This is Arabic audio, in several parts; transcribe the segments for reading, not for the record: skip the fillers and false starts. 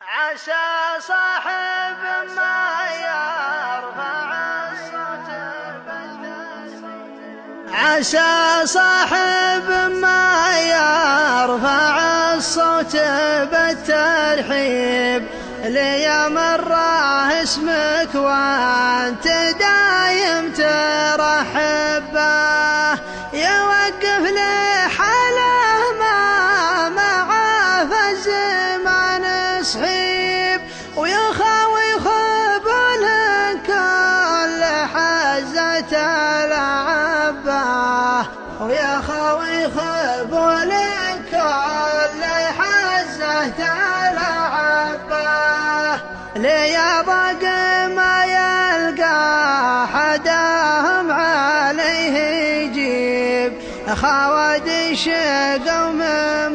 عسى صاحب ما يرفع الصوت عسى صاحب ما يرفع الصوت بالترحيب ليمره اسمك وانت دايم ترحب به يوقف لحاله ما معه في الزمان صحيب ويخاوي خبل كل حزة لعبه ويخاوي خبل كل حزة لعبه ليضق ما يلقى حداهم عليه يجيب خوادش قوم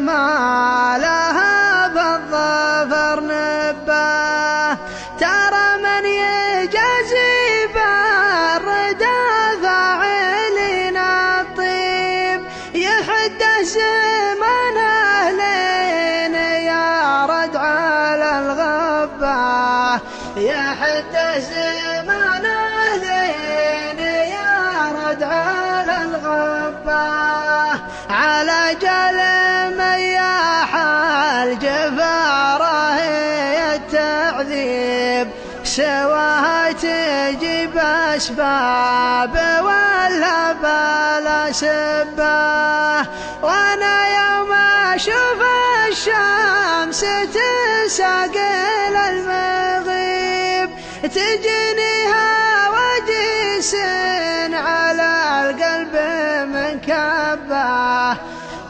ما لها بالظفر نبه ترى من يجازي بالردى فاعلين الطيب يحده زمانه لين يرد على الغبه يحده زمانه لين يرد على الغبه على جل من يحل جفاره التعذيب سواها تجيب أسباب ولا بلا سبه وانا يوم اشوف الشمس تساقل المغيب تجنيها وجيس على القلب من كبه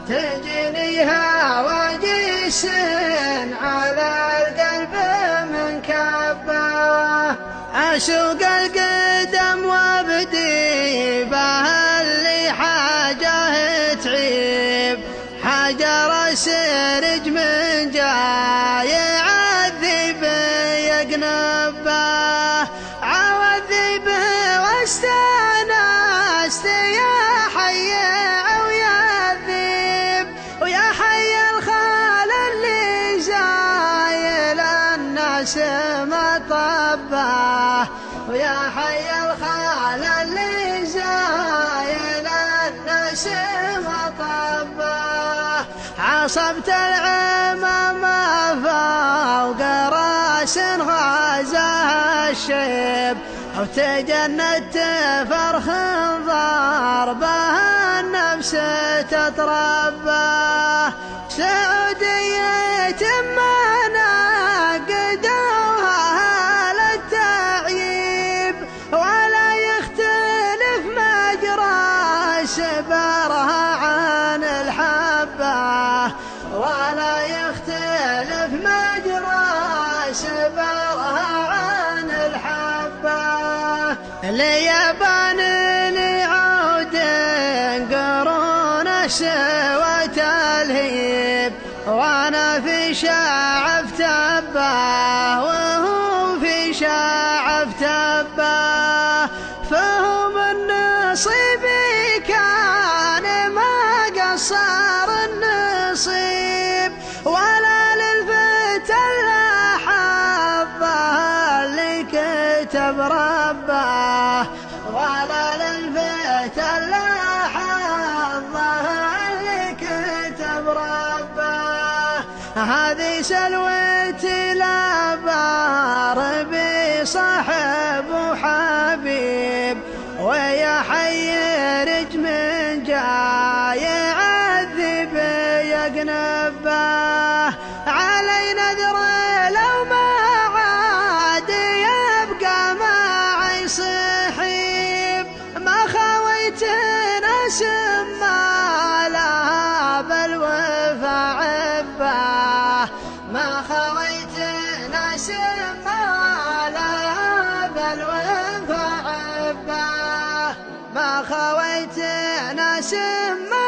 تجنيها وجيس على القلب من كبه أسوق القدم وابدي به اللي حاجه تعيب حجر سرج من جاي يعذب يقنبه عوذبه واستانست يا حي ويا ذيب ويا حي الخال اللي زايل الناس مطبه ويا حي الخال اللي زايل الناس مطبه عصبت العمام فوق راس غازها الشيب أو تجند فرخ ضربها النفس تتربى سعودية ما نقدوها للتعيب ولا يختلف مجرى سبرها عن الحبة ولا يختلف مجرى سبرها عن الحبة ليبان لعود قرون سوى تلهيب وانا في شعف تبه وهو في شعف تبه فهم النصيب كان ما قصر النصيب ولا للفتى الا حظه اللي كتب ربه ولا للفتى الا حظه اللي كتب ربه هذه سلوتي لا بار بصاحب وحبيب ويا حي رج من جاي يعذب يقنبه علي نذر لو ما عاد يبقى معي صحيب ما خويت ناس ما لها بالوفا عبه ما خويت ناس ما لها بالوفا عبه ما خويت ناس ما